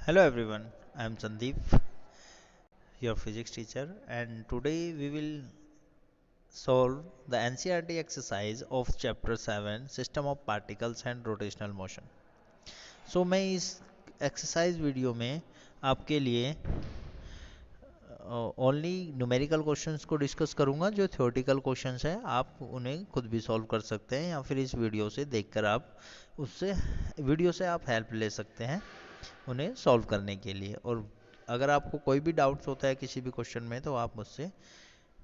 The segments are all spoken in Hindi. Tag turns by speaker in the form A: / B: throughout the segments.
A: Hello everyone, I am Sandeep, your physics teacher, and today we will solve the NCERT exercise of chapter 7 System of Particles and Rotational Motion. मैं इस एक्सरसाइज वीडियो में आपके लिए ओनली न्यूमेरिकल क्वेश्चंस को डिस्कस करूंगा। जो थ्योरेटिकल क्वेश्चंस हैं आप उन्हें खुद भी सॉल्व कर सकते हैं या फिर इस वीडियो से देखकर आप उससे वीडियो से आप हेल्प ले सकते हैं उन्हें सॉल्व करने के लिए। और अगर आपको कोई भी डाउट्स होता है किसी भी क्वेश्चन में तो आप मुझसे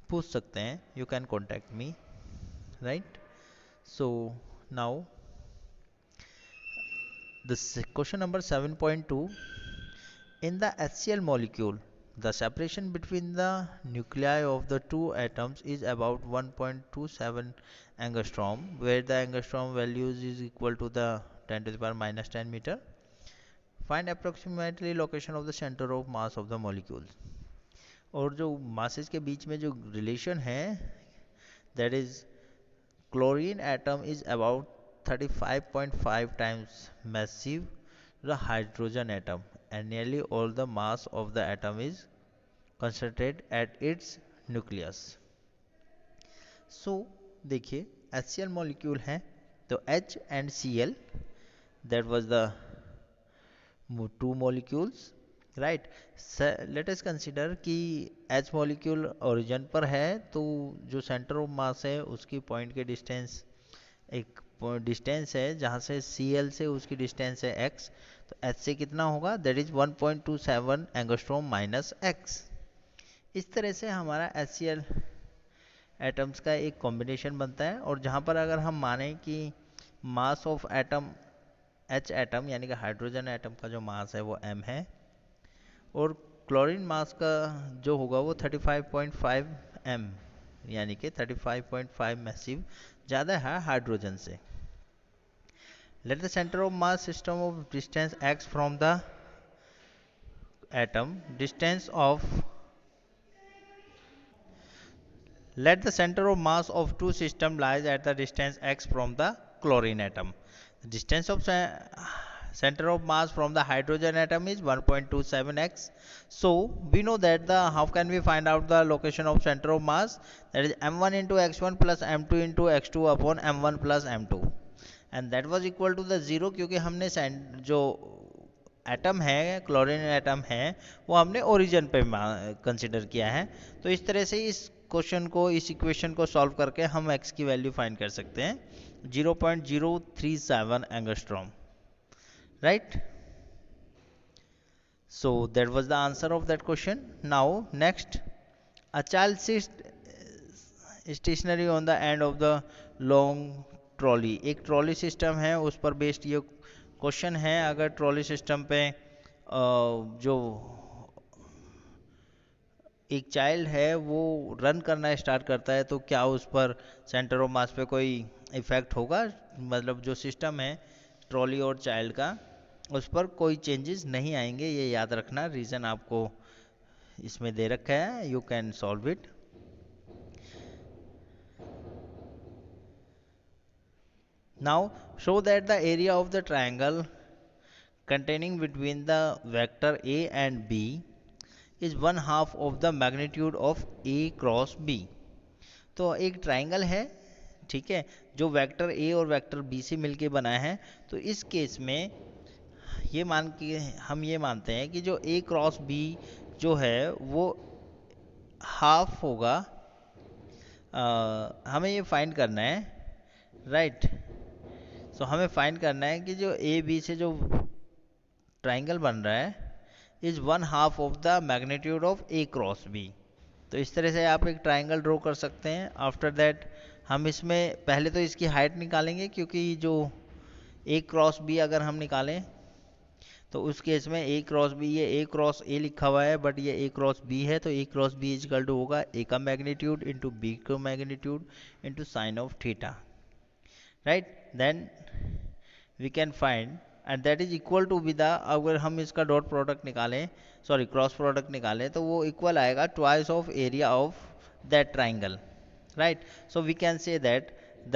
A: पूछ सकते हैं। You can contact me, right? So now this question number 7.2, in the HCl molecule the separation between the nuclei of the two atoms is about 1.27 angstrom, where the angstrom values is equal to the 10 to the power minus 10 meter. Find approximately location of the center of mass of the molecules. और जो masses के बीच में जो relation है, that is chlorine atom is about 35.5 times massive the hydrogen atom, and nearly all the mass of the atom is concentrated at its nucleus. So देखिए HCl molecule है तो H and Cl, that was the two molecules, right? Let us consider कि H molecule origin पर है तो जो center of mass है उसकी point के distance एक डिस्टेंस है जहाँ से Cl से उसकी डिस्टेंस है x, तो h से कितना होगा, that is 1.27 angstrom minus x। इस तरह से हमारा HCl एटम्स का एक कॉम्बिनेशन बनता है। और जहाँ पर अगर हम माने कि mass of atom H atom यानी कि हाइड्रोजन एटम का जो मास है वो m है और क्लोरीन मास का जो होगा वो 35.5 m यानी कि 35.5 मैसिव ज़्यादा है हाइड्रोजन से। Let the center of mass system of distance x from the atom, distance of let the center of mass of two system lies at the distance x from the chlorine atom. The distance of center of mass from the hydrogen atom is 1.27x. So we know that the how can we find out the location of center of mass, that is m1 into x1 plus m2 into x2 upon m1 plus m2, and that was equal to the zero, क्योंकि हमने जो एटम है क्लोरीन एटम है वो हमने ओरिजिन पे कंसिडर किया है। तो इस तरह से इस क्वेश्चन को इस इक्वेशन को सॉल्व करके हम x की वैल्यू फाइंड कर सकते हैं 0.037 angstrom, right? So that was the answer of that question. Now next, a child sits stationary on the end of the long trolley, एक ट्रॉली सिस्टम है उस पर बेस्ड ये क्वेश्चन है। अगर ट्रॉली सिस्टम पे जो एक चाइल्ड है वो रन करना स्टार्ट करता है तो क्या उस पर सेंटर ऑफ मास पे कोई इफेक्ट होगा, मतलब जो सिस्टम है ट्रॉली और चाइल्ड का उस पर कोई चेंजेस नहीं आएंगे, ये याद रखना। रीज़न आपको इसमें दे रखा है, you can solve it. Now show that the area of the triangle containing between the vector A and B is 1/2 of the magnitude of A cross B. तो एक ट्राइंगल है, ठीक है, जो वेक्टर A और वेक्टर B से मिलके बना है। तो इस केस में ये मान के हम ये मानते हैं कि जो A क्रॉस B जो है वो हाफ होगा। हमें ये फाइंड करना है, राइट? सो हमें फाइंड करना है कि जो ए बी से जो ट्राइंगल बन रहा है is 1/2 of the magnitude of A cross B. तो इस तरह से आप एक ट्राइंगल ड्रॉ कर सकते हैं। आफ्टर दैट हम इसमें पहले तो इसकी हाइट निकालेंगे, क्योंकि जो ए क्रॉस बी अगर हम निकालें तो उस केस में ए क्रॉस बी, ये ए क्रॉस ए लिखा हुआ है बट ये ए क्रॉस बी है, तो A cross B equal to होगा ए का मैग्नीट्यूड इंटू बी का magnitude into sine of theta, right? Then we can find and that is equal to with the, अगर हम इसका डॉट प्रोडक्ट निकालें, सॉरी क्रॉस प्रोडक्ट निकालें, तो वो इक्वल आएगा twice of area of that triangle, right? So we can say that the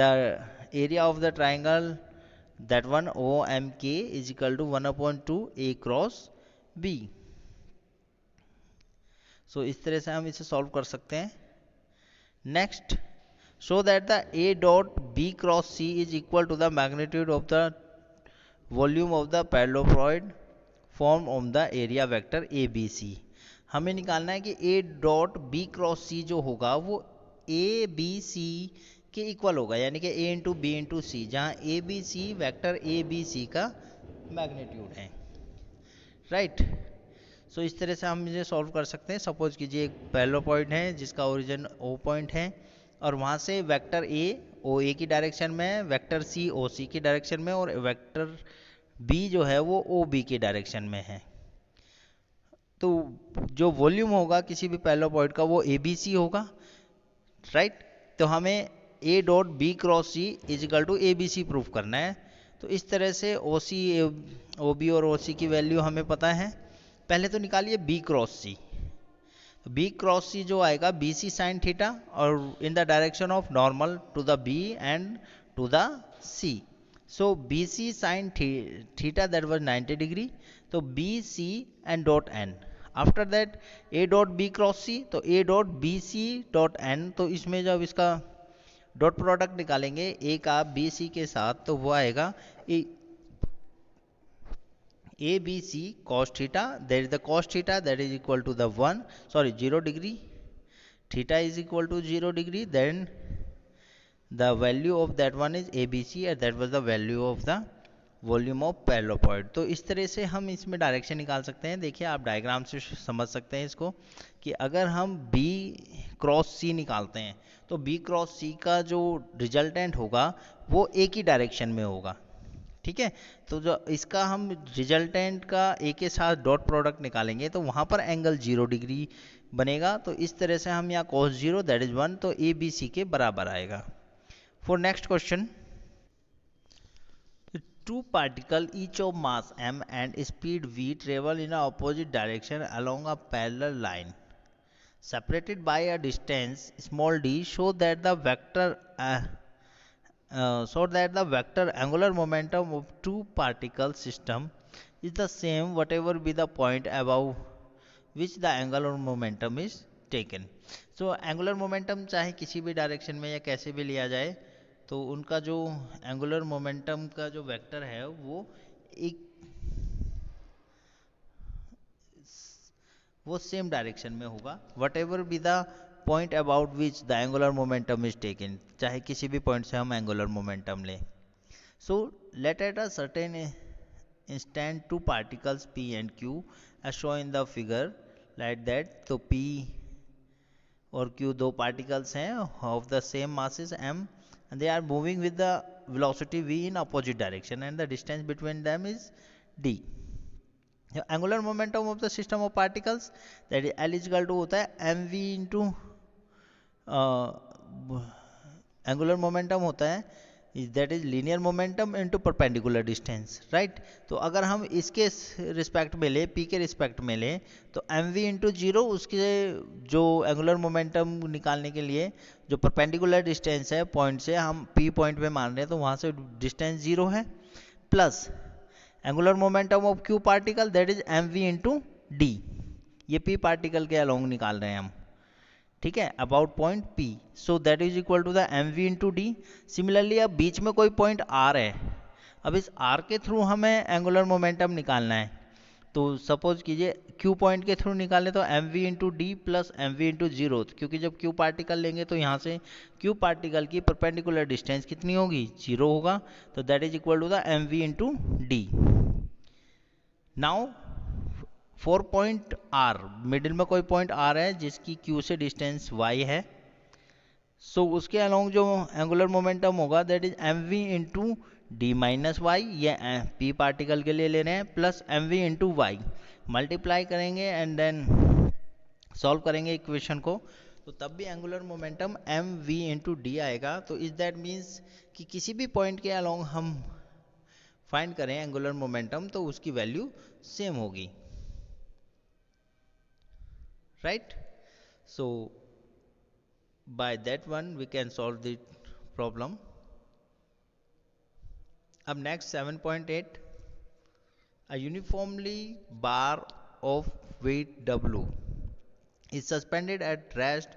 A: area of the triangle, that one OMK is equal to 1/2 A cross B. सो इस तरह से हम इसे सॉल्व कर सकते हैं। Next, show that the A dot B cross C is equal to the magnitude of the volume of the paralleloid formed on the area vector ABC। हमें निकालना है कि A dot B cross C जो होगा वो A B C के इक्वल होगा, यानी कि A into B into C, जहाँ A B C vector A B C का मैग्नीट्यूड है। राइट। सो इस तरह से हम इसे सॉल्व कर सकते हैं। सपोज कीजिए एक पैरेलल पॉइंट है जिसका ओरिजिन ओ पॉइंट है, और वहाँ से वेक्टर ए ओ ए की डायरेक्शन में है, वेक्टर सी ओ सी की डायरेक्शन में, और वेक्टर बी जो है वो ओ बी की डायरेक्शन में है। तो जो वॉल्यूम होगा किसी भी पैरेलल पॉइंट का वो ए बी सी होगा। राइट। तो हमें A dot B cross C is equal to A B C proof करना है। तो इस तरह से ओ सी ओ बी और ओ सी की वैल्यू हमें पता है। पहले तो निकालिए B cross C. B cross C जो आएगा बी सी साइन थीटा, और in the direction of normal to the B and to the C. So B C sine theta that was 90 degree. तो B C and dot N. After that A dot B cross C, तो A dot B C dot N. तो इसमें जब इसका डॉट प्रोडक्ट निकालेंगे ए का बी सी के साथ, तो वो आएगा A B C cos theta, that is the cos theta that is equal to the 0 degree, theta is equal to 0 degree, then the value of that one is ABC, and that was the value of the volume of parallel. तो इस तरह से हम इसमें डायरेक्शन निकाल सकते हैं। देखिए आप डायग्राम से समझ सकते हैं इसको, कि अगर हम B क्रॉस C निकालते हैं तो B क्रॉस C का जो रिजल्टेंट होगा वो A की डायरेक्शन में होगा। ठीक है। तो जो इसका हम रिजल्टेंट का ए के साथ डॉट प्रोडक्ट निकालेंगे तो वहाँ पर एंगल 0 डिग्री बनेगा। तो इस तरह से हम यहाँ cos 0 दैट इज 1, तो ए बी सी के बराबर आएगा। For next question, two particles each of mass m and speed v travel in a opposite direction along a parallel line separated by a distance small d, so that the vector angular momentum of two particle system is the same whatever be the point above which the angular momentum is taken। so angular momentum चाहे किसी भी डायरेक्शन में या कैसे भी लिया जाए, तो उनका जो एंगुलर मोमेंटम का जो वेक्टर है वो सेम डायरेक्शन में होगा, whatever be the point about which the angular momentum is taken, चाहे किसी भी पॉइंट से हम एंगुलर मोमेंटम लें। So let at a certain instant two particles p and q as shown in the figure like that। तो p और q दो पार्टिकल्स हैं of the same masses m, and they are moving with the velocity v in opposite direction, and the distance between them is d। Angular momentum of the system of particles that is L is equal to होता है M V into angular momentum होता है that is linear momentum into perpendicular distance. Right. तो अगर हम इसके रिस्पेक्ट में लें, पी के रिस्पेक्ट में लें, तो एम वी इंटू जीरो, उसके जो एंगुलर मोमेंटम निकालने के लिए जो परपेंडिकुलर डिस्टेंस है पॉइंट से, हम पी पॉइंट पे मान रहे हैं तो वहाँ से डिस्टेंस जीरो है, plus angular momentum of Q particle that is M V into D. ये पी पार्टिकल के अलोंग निकाल रहे हैं हम। ठीक है, about point P, so that is equal to the M V into D. Similarly अब बीच में कोई पॉइंट R है, अब इस R के थ्रू हमें एंगुलर मोमेंटम निकालना है। तो सपोज कीजिए Q पॉइंट के थ्रू निकालें तो M V into D plus M V into zero, क्योंकि जब Q पार्टिकल लेंगे तो यहाँ से Q पार्टिकल की परपेंडिकुलर डिस्टेंस कितनी होगी, जीरो होगा। तो that is equal to the M V into D. Now for point R, middle में कोई पॉइंट R है जिसकी Q से डिस्टेंस y है, सो उसके अलोंग जो एंगुलर मोमेंटम होगा that is M V into D minus Y, ये P पार्टिकल के लिए ले रहे हैं, plus M V into Y, multiply करेंगे एंड देन सॉल्व करेंगे इक्वेशन को, तो तब भी angular momentum M V into D आएगा। तो इज दैट मीन्स कि किसी भी पॉइंट के अलोंग हम फाइंड करें एंगुलर मोमेंटम तो उसकी वैल्यू सेम होगी। Right. So by that one we can solve the problem। अब next 7.8, a uniformly bar of weight W is suspended at rest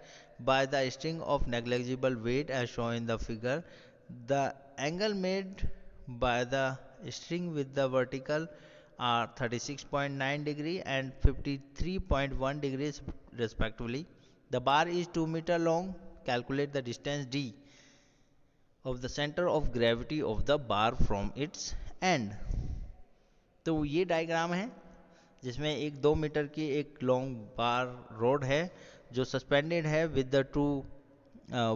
A: by the string of negligible weight as shown in the figure. The angle made by the string with the vertical are 36.9 degree and 53.1 degrees respectively. The bar is 2 meter long. Calculate the distance d of the center of gravity of the bar from its end. तो ये डायग्राम है जिसमें एक 2 मीटर की एक लॉन्ग बार रोड है जो सस्पेंडेड है with the two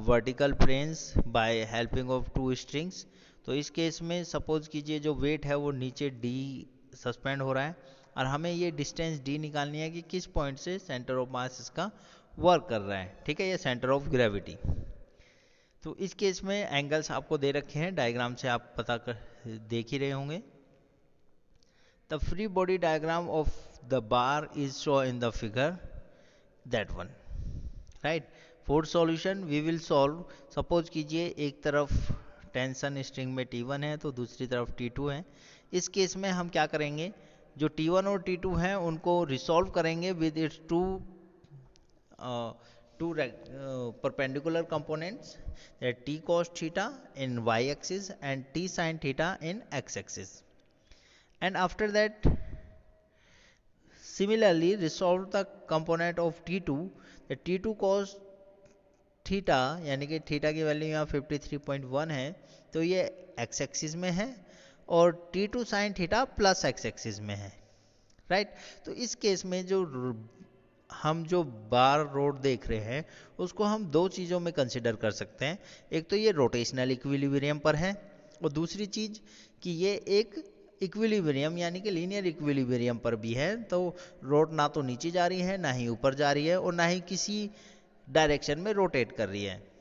A: vertical planes by helping of two strings. तो इस केस में सपोज कीजिए जो वेट है वो नीचे डी सस्पेंड हो रहा है और हमें ये डिस्टेंस डी निकालनी है कि किस पॉइंट से सेंटर ऑफ मास इसका वर्क कर रहा है। ठीक है, ये सेंटर ऑफ ग्रेविटी। तो इस केस में एंगल्स आपको दे रखे हैं, डायग्राम से आप पता कर देख ही रहे होंगे। The free body diagram of the bar is shown in the figure, that one, right? For solution we will solve, suppose कीजिए एक तरफ टेंशन स्ट्रिंग में T1 है तो दूसरी तरफ T2 है। इस केस में हम क्या करेंगे, जो T1 और T2 हैं उनको रिसॉल्व करेंगे with its two perpendicular components, that T cos theta in y axis and T sin theta in x axis. And after that similarly resolve the component of T2, the T2 cos theta यानी कि थीटा की वैल्यू यहाँ 53.1 है तो ये x एक्सिस में है और T2 sin theta plus x axis में है, राइट। तो इस केस में जो हम जो बार रोड देख रहे हैं उसको हम दो चीज़ों में कंसिडर कर सकते हैं। एक तो ये रोटेशनल इक्विलिब्रियम पर है और दूसरी चीज़ कि ये एक इक्विलिब्रियम यानी कि लीनियर इक्विलिब्रियम पर भी है। तो रोड ना तो नीचे जा रही है ना ही ऊपर जा रही है और ना ही किसी डायरेक्शन में रोटेट कर रही है।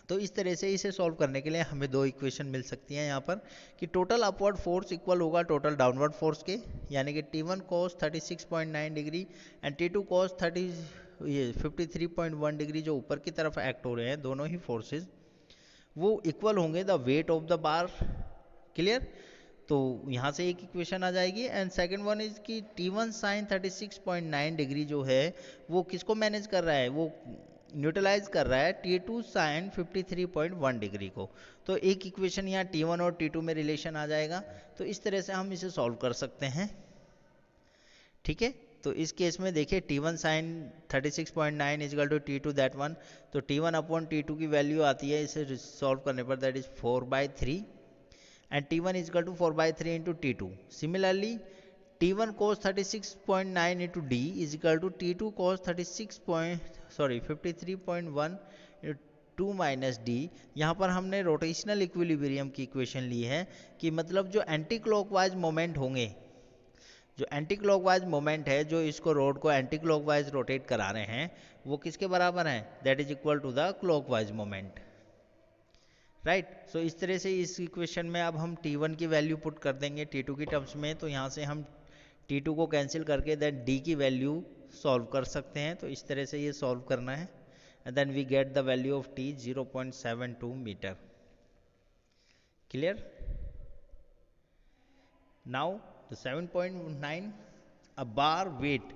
A: तो इस तरह से इसे सॉल्व करने के लिए हमें दो इक्वेशन मिल सकती हैं यहाँ पर कि टोटल अपवर्ड फोर्स इक्वल होगा टोटल डाउनवर्ड फोर्स के, यानी कि T1 cos 36.9 degree and T2 cos 53.1 degree जो ऊपर की तरफ एक्ट हो रहे हैं दोनों ही फोर्सेस वो इक्वल होंगे the weight of the bar. Clear. तो यहाँ से एक इक्वेशन आ जाएगी एंड सेकंड वन इज कि T1 sin 36.9 डिग्री जो है वो किसको मैनेज कर रहा है, वो न्यूट्रलाइज कर रहा है T2 sin 53.1 डिग्री को। तो एक इक्वेशन यहाँ T1 और T2 में रिलेशन आ जाएगा। तो इस तरह से हम इसे सॉल्व कर सकते हैं। ठीक है, तो इस केस में देखिए T1 sin 36.9 is equal to T2 that one. तो T1 अपॉन T2 की वैल्यू आती है इसे सॉल्व करने पर that is 4/3 and T1 is equal to 4/3 into T2. Similarly, T1 cos 36.9 into D is equal to T2 cos 53.1 into 2 minus D। यहाँ पर हमने रोटेशनल इक्विलिब्रियम की इक्वेशन ली है कि मतलब जो एंटी क्लॉकवाइज मोमेंट होंगे, जो एंटी क्लॉकवाइज मोमेंट है जो इसको रोड को एंटी क्लॉकवाइज रोटेट करा रहे हैं वो किसके बराबर हैं, that is equal to the clockwise moment, right. So इस तरह से इस इक्वेशन में अब हम T1 की वैल्यू पुट कर देंगे T2 की टर्म्स में। तो यहाँ से हम T2 को कैंसिल करके देन D की वैल्यू सॉल्व कर सकते हैं। तो इस तरह से ये सॉल्व करना है and then we get the value of T 0.72 metre. Clear. Now the 7.9 a bar weight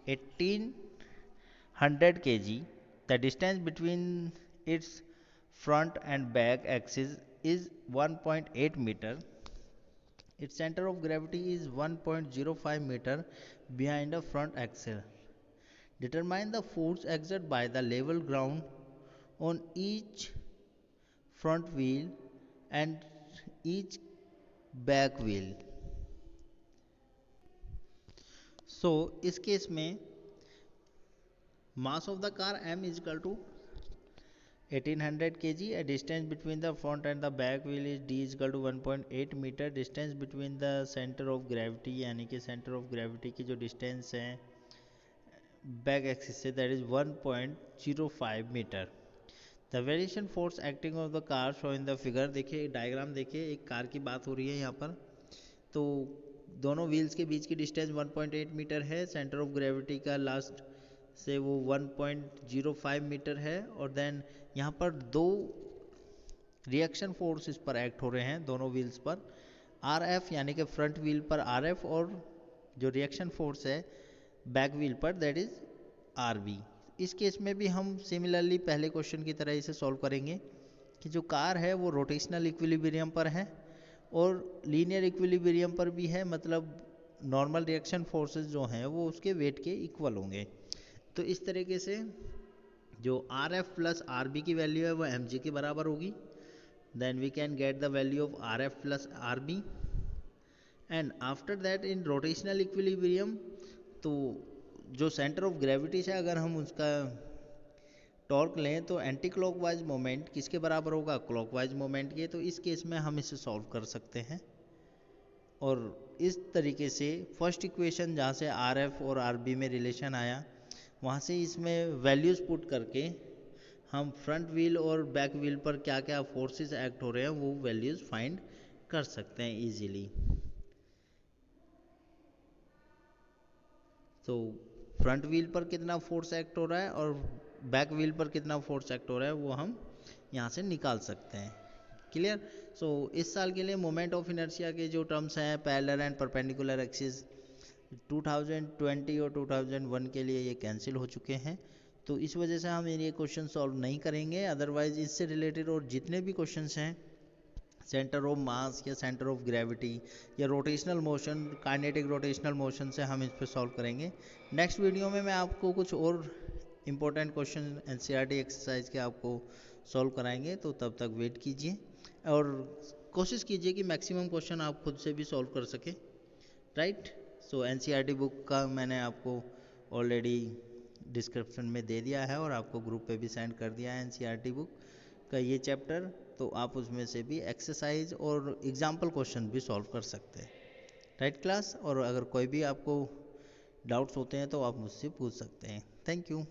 A: 1800 kg, the distance between its front and back axis is 1.8 meter. Its center of gravity is 1.05 meter behind the front axle. Determine the force exerted by the level ground on each front wheel and each back wheel. So इस केस में mass of the car M is equal to 1800 kg. A distance between the front and the back wheel is D is equal to 1.8 meter. Distance between the center of gravity यानी कि center of gravity की जो distance है back axis से that is 1.05 meter. The variation force acting on the car shown in the figure। देखिए डायग्राम देखिए, एक कार की बात हो रही है यहाँ पर। तो दोनों व्हील्स के बीच की डिस्टेंस 1.8 मीटर है, सेंटर ऑफ ग्रेविटी का लास्ट से वो 1.05 मीटर है और देन यहाँ पर दो रिएक्शन फोर्स इस पर एक्ट हो रहे हैं दोनों व्हील्स पर। RF यानी कि फ्रंट व्हील पर RF और जो रिएक्शन फोर्स है बैक व्हील पर, दैट इज आरबी। इस केस में भी हम सिमिलरली पहले क्वेश्चन की तरह इसे सॉल्व करेंगे कि जो कार है वो रोटेशनल इक्विलिब्रियम पर है और लीनियर इक्विलिब्रियम पर भी है, मतलब नॉर्मल रिएक्शन फोर्सेस जो हैं वो उसके वेट के इक्वल होंगे। तो इस तरीके से जो R F plus R B की वैल्यू है वो एम जी के बराबर होगी। Then we can get the value of R F plus R B, and after that in rotational equilibrium तो जो सेंटर ऑफ ग्रेविटी है अगर हम उसका टॉर्क लें तो एंटी क्लॉकवाइज मोमेंट किसके बराबर होगा, क्लॉकवाइज मोमेंट के। तो इस केस में हम इसे सॉल्व कर सकते हैं और इस तरीके से फर्स्ट इक्वेशन जहाँ से आर एफ और आर बी में रिलेशन आया वहाँ से इसमें वैल्यूज़ पुट करके हम फ्रंट व्हील और बैक व्हील पर क्या क्या फोर्सेस एक्ट हो रहे हैं वो वैल्यूज़ फाइंड कर सकते हैं इजीली। तो फ्रंट व्हील पर कितना फोर्स एक्ट हो रहा है और बैक व्हील पर कितना फोर्स एक्ट हो रहा है वो हम यहाँ से निकाल सकते हैं। क्लियर। सो इस साल के लिए मोमेंट ऑफ इनर्शिया के जो टर्म्स हैं पैरेलल एंड परपेंडिकुलर एक्सिस 2020 और 2001 के लिए ये कैंसिल हो चुके हैं, तो इस वजह से हम ये क्वेश्चन सॉल्व नहीं करेंगे। अदरवाइज इससे रिलेटेड और जितने भी क्वेश्चंस हैं सेंटर ऑफ मास या सेंटर ऑफ ग्रेविटी या rotational motion, kinetic rotational motion से हम इस पर सॉल्व करेंगे। नेक्स्ट वीडियो में मैं आपको कुछ और इम्पोर्टेंट क्वेश्चन एनसीईआरटी एक्सरसाइज के आपको सॉल्व कराएंगे, तो तब तक वेट कीजिए और कोशिश कीजिए कि मैक्सिमम क्वेश्चन आप खुद से भी सॉल्व कर सकें। राइट। सो एनसीईआरटी बुक का मैंने आपको ऑलरेडी डिस्क्रिप्शन में दे दिया है और आपको ग्रुप पे भी सेंड कर दिया है एनसीईआरटी बुक का ये चैप्टर, तो आप उसमें से भी एक्सरसाइज और एग्जाम्पल क्वेश्चन भी सॉल्व कर सकते हैं। Right class. और अगर कोई भी आपको डाउट्स होते हैं तो आप मुझसे पूछ सकते हैं। Thank you.